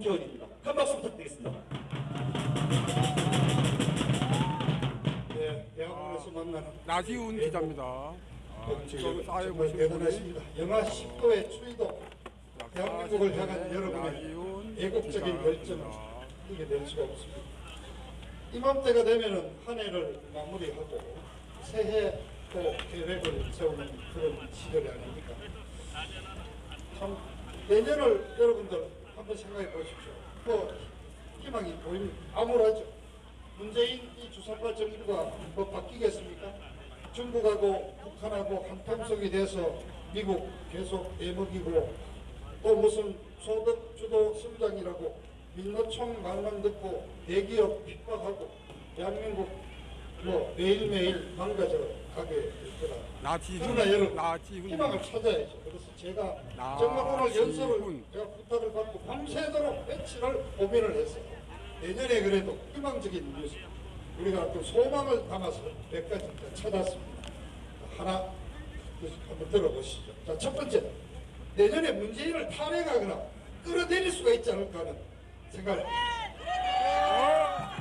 국회의원입니다. 한 박수 부탁드리겠습니다. 네, 대학원에서 만나는 나지훈 기자입니다. 정말 대단하십니다. 영하 10도의 추위도 대한민국을 향한 여러분의 애국적인 열정을 이겨낼 수가 없습니다. 이맘때가 되면은 한 해를 마무리하고 새해 또 계획을 세우는 그런 시절이 아닙니까? 참 내년을 여러분들 한번 생각해 보십시오. 뭐 희망이 보입니다. 암울하죠. 문재인 이 주사파 정부가 뭐 바뀌겠습니까? 중국하고 북한하고 한통속이 돼서 미국 계속 애먹이고 또 무슨 소득 주도 성장이라고 민노총 말만 듣고 대기업 핍박하고 대한민국 뭐 매일매일 망가져 가게 될 거라. 그러나 여러분 희망을 찾아야죠. 그래서 제가 정말 오늘 연설을 제가 부탁을 받고 밤새도록 며칠을 고민을 했어요. 내년에 그래도 희망적인 뉴스 우리가 또 소망을 담아서 몇 가지 찾았습니다. 하나 한번 들어보시죠. 자, 첫 번째, 내년에 문재인을 탄핵하거나 끌어내릴 수가 있지 않을까 하는 생각을 합니다.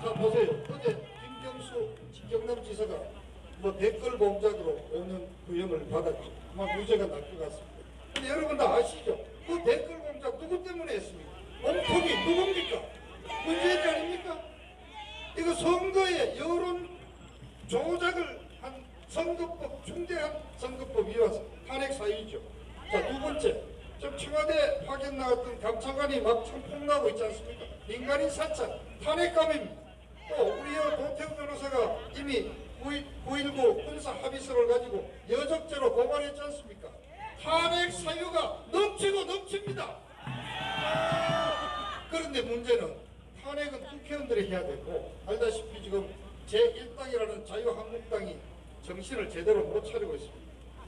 자, 보세요. 어제 김경수 경남지사가 뭐 댓글 공작으로 5년 구형을 받았죠. 아마 무죄가 날 것 같습니다. 근데 여러분 다 아시죠? 그 댓글 공작 누구 때문에 했습니까? 몸통이 누굽니까? 문재인 아닙니까? 이거 선거에 여론 조작을 한 선거법, 중대한 선거법 위반 탄핵 사유이죠. 자, 두 번째, 좀 청와대 파견 나갔던 감찰관이 막 총폭로하고 있지 않습니까? 민간인 사찰, 탄핵감입니다. 또 우리 도태우 변호사가 이미 9.19 군사 합의서를 가지고 여적죄로 고발했지 않습니까? 탄핵 사유가 넘치고 넘칩니다. 그런데 문제는 탄핵은 국회의원들이 해야 되고 알다시피 지금 제1당이라는 자유한국당이 정신을 제대로 못 차리고 있습니다.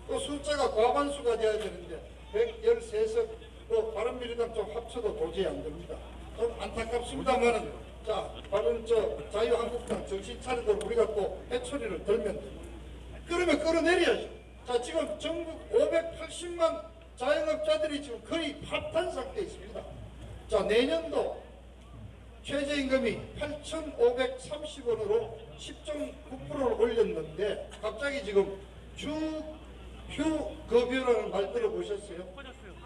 또 숫자가 과반수가 돼야 되는데 113석 또 바른미래당 좀 합쳐도 도저히 안 됩니다. 좀 안타깝습니다만은 자, 바른 자유한국당 정신 차리도록 우리가 또 해초리를 들면 됩니다. 그러면 끌어내려야죠. 자, 지금 전국 580만 자영업자들이 지금 거의 파탄 상태에 있습니다. 자, 내년도 최저임금이 8,530원으로 10.9%를 올렸는데 갑자기 지금 주휴급여라는 말 들어보셨어요?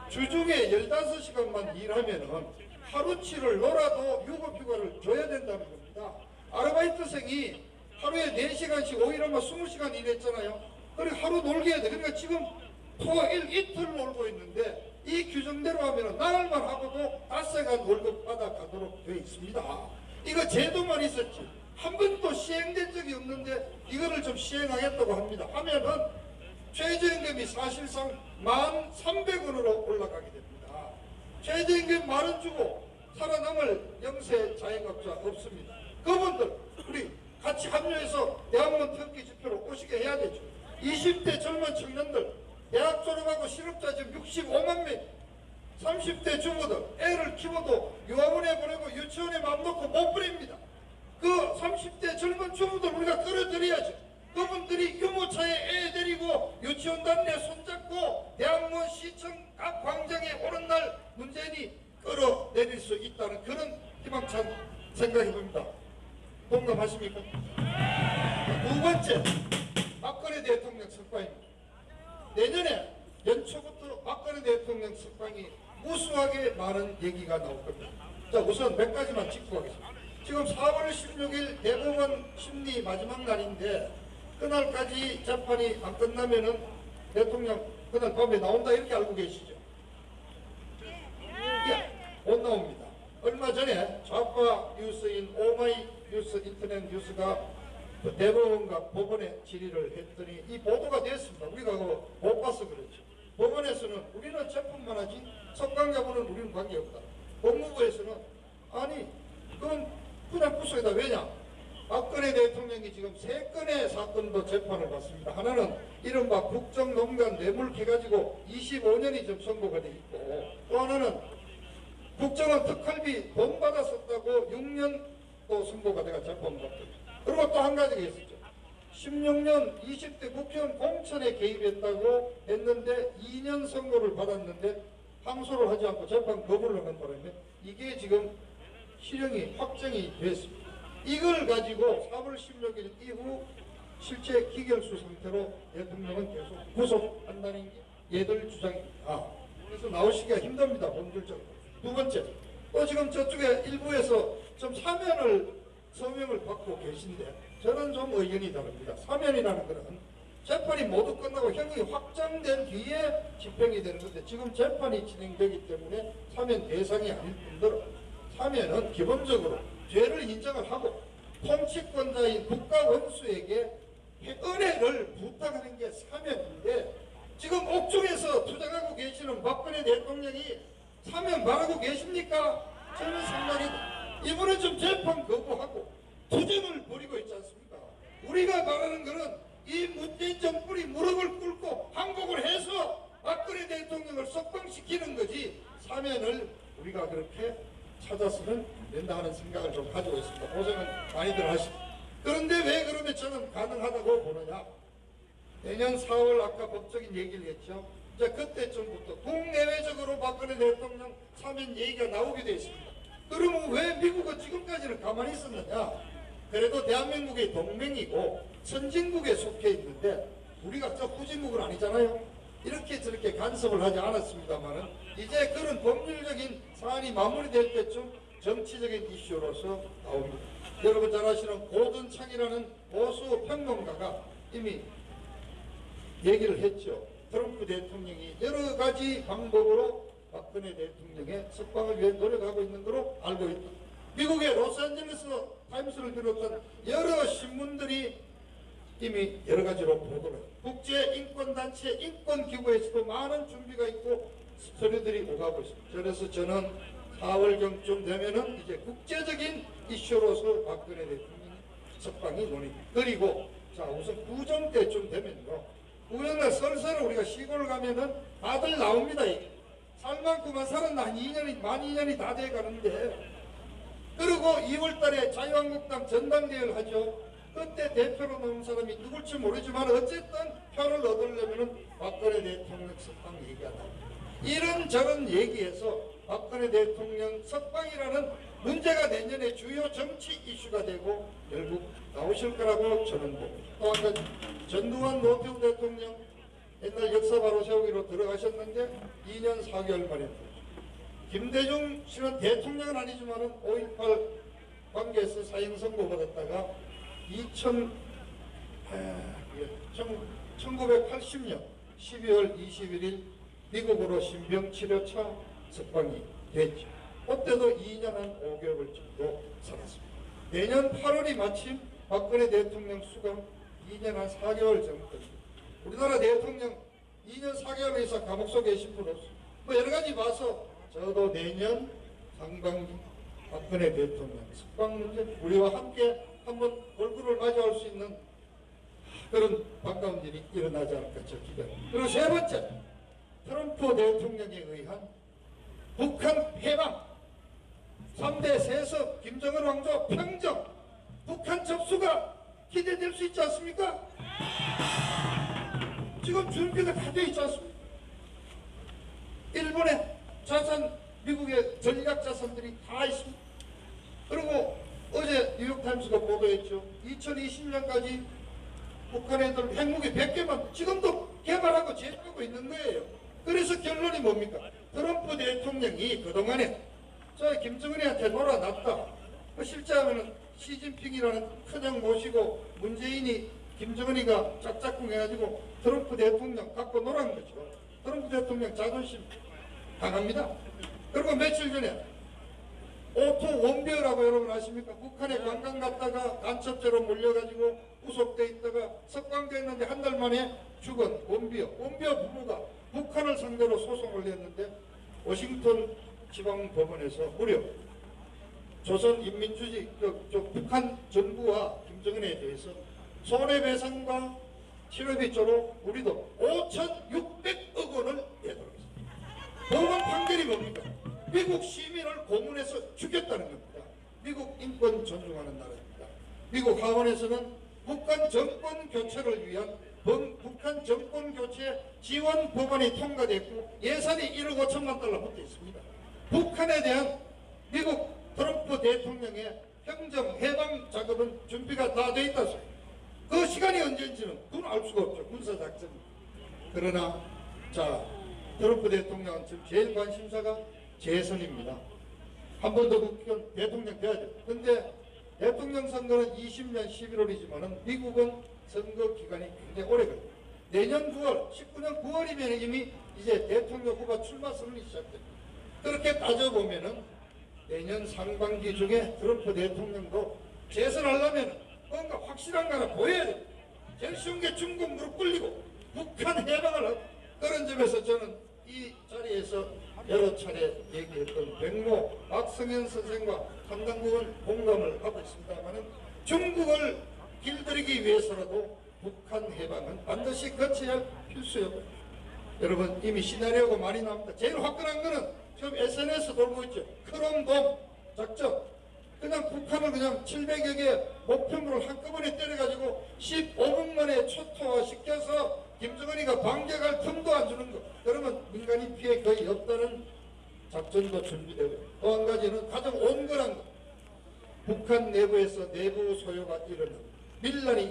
주중에 15시간만 일하면은 하루치를 놀아도 유급휴가를 줘야 된다는 겁니다. 아르바이트생이 하루에 4시간씩 5일하면 20시간 일했잖아요. 그리고 하루 놀게 해야 돼. 그러니까 지금 토일 이틀 놀고 있는데 이 규정대로 하면 나흘만 하고도 5시간 월급 받아가도록 되어 있습니다. 이거 제도만 있었지 한 번도 시행된 적이 없는데 이거를 좀 시행하겠다고 합니다. 하면은 최저임금이 사실상 1,300원으로 올라가게 됩니다. 최저임금 만원 주고 살아남을 영세 자영업자 없습니다. 그분들 우리 같이 합류해서 대학원 특기 집회로 오시게 해야 되죠. 20대 젊은 청년들 대학 졸업하고 실업자 지금 65만 명 30대 주부들 애를 키워도 유학원에 보내고 유치원에 맘 놓고 못 보냅니다. 그 30대 젊은 주부들 우리가 끌어들여야죠. 그분들이 유모차에 애 데리고 유치원 다니에 손잡고 대학문 시청 각 광장에 오는 날 문재인이 끌어내릴 수 있다는 그런 희망찬 생각해 봅니다. 동감하십니까? 두 번째, 박근혜 대통령 석방입니다. 내년에 연초부터 박근혜 대통령 석방이 무수하게 많은 얘기가 나올 겁니다. 자, 우선 몇 가지만 짚고 가겠습니다. 지금 4월 16일 대법원 심리 마지막 날인데 그날까지 재판이 안 끝나면은 대통령 그날 밤에 나온다 이렇게 알고 계시죠? 예, 못 나옵니다. 얼마 전에 좌파 뉴스인 오마이뉴스 인터넷 뉴스가 그 대법원과 법원에 질의를 했더니 이 보도가 됐습니다. 우리가 그거 못 봐서 그렇죠. 법원에서는 우리는 재판만 하지 석방여부는 우리는 관계없다. 법무부에서는 아니 그건 그냥 부수이다. 왜냐? 박근혜 대통령이 지금 3건의 사건도 재판을 받습니다. 하나는 이른바 국정농단 뇌물캐 가지고 25년이 좀 선고가 돼 있고 또 하나는 국정원 특활비 돈 받았었다고 6년 또 선고가 돼가 재판받습니다. 그리고 또 한 가지가 있었죠. 16년 20대 국회의원 공천에 개입했다고 했는데 2년 선고를 받았는데 항소를 하지 않고 재판 거부를 한 바람에 이게 지금 실형이 확정이 됐습니다. 이걸 가지고 4월 16일 이후 실제 기결수 상태로 대통령은 계속 구속한다는 게 얘들 주장입니다. 그래서 나오시기가 힘듭니다. 본질적으로. 두 번째, 또 지금 저쪽에 일부에서 좀 사면을 서명을 받고 계신데 저는 좀 의견이 다릅니다. 사면이라는 것은 재판이 모두 끝나고 형이 확정된 뒤에 집행이 되는 건데 지금 재판이 진행되기 때문에 사면 대상이 아닐 뿐더러 사면은 기본적으로 죄를 인정을 하고 통치권자인 국가원수에게 은혜를 부탁하는 게 사면인데 지금 옥중에서 투쟁하고 계시는 박근혜 대통령이 사면 말하고 계십니까? 저는 생각이 이번에 좀 재판 거부하고 투쟁을 벌이고 있지 않습니까? 우리가 말하는 것은 이 문재인 정권이 무릎을 꿇고 항복을 해서 박근혜 대통령을 석방시키는 거지 사면을 우리가 그렇게 찾아서는 안 된다 하는 생각을 좀 가지고 있습니다. 고생은 많이들 하십니다. 그런데 왜 그러면 저는 가능하다고 보느냐? 내년 4월 아까 법적인 얘기를 했죠. 이제 그때쯤부터 국내외적으로 박근혜 대통령 사면 얘기가 나오게 되어 있습니다. 그러면 왜 미국은 지금까지는 가만히 있었느냐? 그래도 대한민국의 동맹이고 선진국에 속해 있는데 우리가 저 후진국은 아니잖아요. 이렇게 저렇게 간섭을 하지 않았습니다만은 이제 그런 법률적인 사안이 마무리될 때쯤 정치적인 이슈로서 나옵니다. 여러분 잘 아시는 고든창이라는 보수 평론가가 이미 얘기를 했죠. 트럼프 대통령이 여러 가지 방법으로 박근혜 대통령의 석방을 위해 노력하고 있는 것으로 알고 있다. 미국의 로스앤젤레스 타임스를 비롯한 여러 신문들이 이미 여러 가지로 보도를 국제인권단체 인권기구에서도 많은 준비가 있고 서류들이 오가고 있습니다. 그래서 저는 4월경쯤 되면은 이제 국제적인 이슈로서 박근혜 대통령 석방이 논의. 그리고 자 우선 구정 때쯤 되면요. 구정날 설설 우리가 시골 가면은 다들 나옵니다. 살 만큼만 살았나 한 2년이 만 2년이 다 돼 가는데 그리고 2월달에 자유한국당 전당대회를 하죠. 그때 대표로 나온 사람이 누굴지 모르지만 어쨌든 표를 얻으려면은 박근혜 대통령 석방 얘기가 나옵니다. 이런저런 얘기에서 박근혜 대통령 석방이라는 문제가 내년에 주요 정치 이슈가 되고 결국 나오실 거라고 저는 봅니다. 또 한 가지 전두환 노태우 대통령 옛날 역사 바로 세우기로 들어가셨는데 2년 4개월 만에 김대중 씨는 대통령은 아니지만 5.18 관계에서 사형 선고 받았다가 1980년 12월 21일 미국으로 신병치료차 석방이 됐죠. 그때도 2년 한 5개월 정도 살았습니다. 내년 8월이 마침 박근혜 대통령 수감 2년 한 4개월 정도. 우리나라 대통령 2년 4개월 이상 감옥 속에 계신 분 없습니다. 뭐 여러 가지 봐서 저도 내년 상반기 박근혜 대통령 석방 문제 우리와 함께 한번 얼굴을 마주할 수 있는 그런 반가운 일이 일어나지 않을까 저 기대합니다. 그리고 세 번째, 트럼프 대통령에 의한 북한 해방 3대 세습 김정은 왕조 평정 북한 접수가 기대될 수 있지 않습니까? 지금 준비가 다 되어 있지 않습니까? 일본의 자산, 미국의 전략 자산들이 다 있습니다. 그리고 어제 뉴욕타임스가 보도했죠. 2020년까지 북한 애들 핵무기 100개만 지금도 개발하고 제조하고 있는 거예요. 그래서 결론이 뭡니까? 트럼프 대통령이 그동안에 저 김정은이한테 놀아놨다. 실제 하면은 시진핑이라는 큰형 모시고 문재인이 김정은이가 짝짝꿍 해가지고 트럼프 대통령 갖고 놀은 거죠. 트럼프 대통령 자존심 강합니다. 그리고 며칠 전에 오토 원비어라고 여러분 아십니까? 북한에 관광 갔다가 간첩죄로 몰려가지고 구속돼 있다가 석방됐는데 한 달 만에 죽은 원비어 부부가 북한을 상대로 소송을 냈는데 워싱턴 지방법원에서 무려 조선인민주주의 북한 정부와 김정은에 대해서 손해배상과 치료비조로 우리도 5,600억 원을 내도록 했습니다. 법원 판결이 뭡니까? 미국 시민을 고문해서 죽였다는 겁니다. 미국 인권 존중하는 나라입니다. 미국 하원에서는 북한 정권 교체를 위한 북한 정권 교체 지원 법안이 통과됐고 예산이 1억 5천만 달러 붙어 있습니다. 북한에 대한 미국 트럼프 대통령의 행정 해방 작업은 준비가 다 돼 있다 소리. 그 시간이 언제인지는 그건 알 수가 없죠. 군사작전. 그러나 자 트럼프 대통령은 지금 제일 관심사가 재선입니다. 한 번 더 국회의원 대통령 돼야 돼요. 근데 대통령 선거는 20년 11월이지만은 미국은 선거 기간이 굉장히 오래 걸려요. 내년 9월, 19년 9월이면 이미 이제 대통령 후보 출마 선언이 시작됩니다. 그렇게 따져보면은 내년 상반기 중에 트럼프 대통령도 재선하려면 뭔가 확실한 거 하나 보여야 돼요. 제일 쉬운 게 중국 무릎 꿇리고 북한 해방을 하고 그런 점에서 저는 이 자리에서 여러 차례 얘기했던 백모 박성현 선생과 상당 부분 공감을 하고 있습니다만은 중국을 길들이기 위해서라도 북한 해방은 반드시 거쳐야 할 필수였고 여러분 이미 시나리오가 많이 나옵니다. 제일 화끈한 거는 지금 SNS 돌고 있죠. 크롬돔 작전. 그냥 북한을 그냥 700여 개 목표물을 한꺼번에 때려가지고 15분 만에 초토화시켜서 김정은이가 반격할 틈도 안 주는 거. 그러면 민간인 피해 거의 없다는 작전도 준비되고 또 한 가지는 가장 온건한 거. 북한 내부에서 내부 소요가 일어나고 밀란이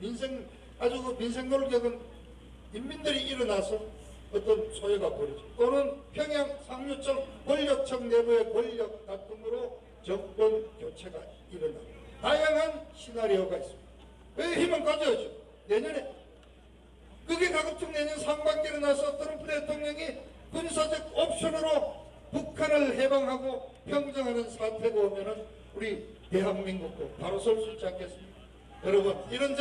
일어나고 아주 그 민생 놀격은 인민들이 일어나서 어떤 소요가 벌어지고 또는 평양 상류청 권력청 내부의 권력 다툼으로 정권 교체가 일어나고 다양한 시나리오가 있습니다. 왜 힘은 가져야죠? 내년에 그게 가급적 내년 상반기에 일어나서 트럼프 대통령이 군사적 옵션으로 북한을 해방하고 평정하는 사태가 오면은 우리 대한민국도 바로 설 수 있지 않겠습니까? 여러분 이런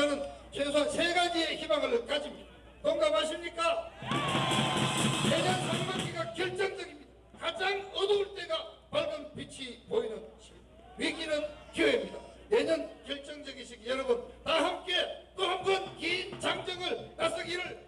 최소한 3가지의 희망을 가집니다. 동감하십니까? 내년 상반기가 결정적입니다. 가장 어두울 때가 밝은 빛이 보이는 시기. 위기는 기회입니다. 내년 결정적인 시기 여러분 다 함께 또 한 번 긴 장정을 나서기를